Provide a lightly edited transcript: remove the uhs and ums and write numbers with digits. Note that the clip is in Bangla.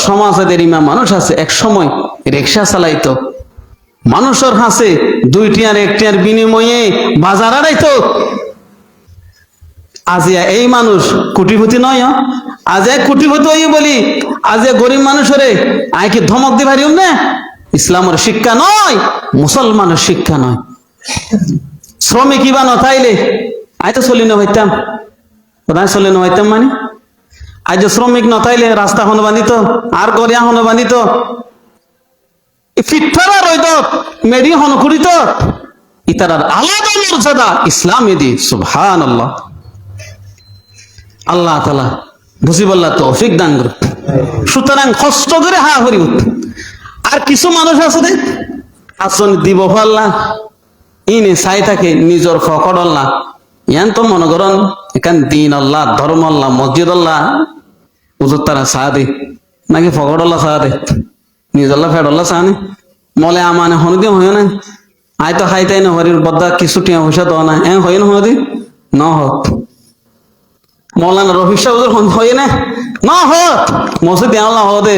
সমাজের ইমাম মানুষ আছে এক সময় রিক্সা চালাইতো, মানুষের হাসে 2 টিয়ার 1 টিয়ার বিনিময়ে বাজার আড়াইতো। আজিয়া এই মানুষ কোটিপতি নয়, আজ এক কোটিপতি হই বলি আজ গরিব মানুষের আয় কি ধমক দি পারিম না? ইসলামের শিক্ষা নয়, মুসলমানের শিক্ষা নয়। শ্রমিক ইবা নথাইলে আয় তো চলি নহইতাম, কোথায় চলি নহইতাম মানে আজ শ্রমিক নথাইলে রাস্তা হন বান্ধিত আর গড়িয়া হন বান্ধিত, ফিটফারা রইত মেরি হন করিত, ইতারার আলাদা মর্যাদা ইসলামে দি। সুবহানাল্লাহ। আল্লাহ তাআলা বুঝিবল্লাহ তৌফিক দান করুক। সুতরাং কষ্ট করে হা হরি। আর কিছু মানুষ আছে দে আসন দিব আল্লাহ ইনে চাই থাকে নিজের ফকর আল্লাহ, ইয়ান তো মনে করেন এখান দিন আল্লাহ, ধর্ম আল্লাহ, মসজিদ আল্লাহ হুজুর তারা চা দে নাকি ফকর আল্লাহ চা দে, নিজ আল্লাহ ফেড আল্লাহ চা নে মলে আমানে হন দিয়ে হয় না, আয় তো খাইতাই না হরির বদা কিছু টিয়া পয়সা দেওয়া না এ হয় না হদি ন হোক মৌলানা রফিক সাহেব হয় না ন হোক মসজিদ আল্লাহ হদে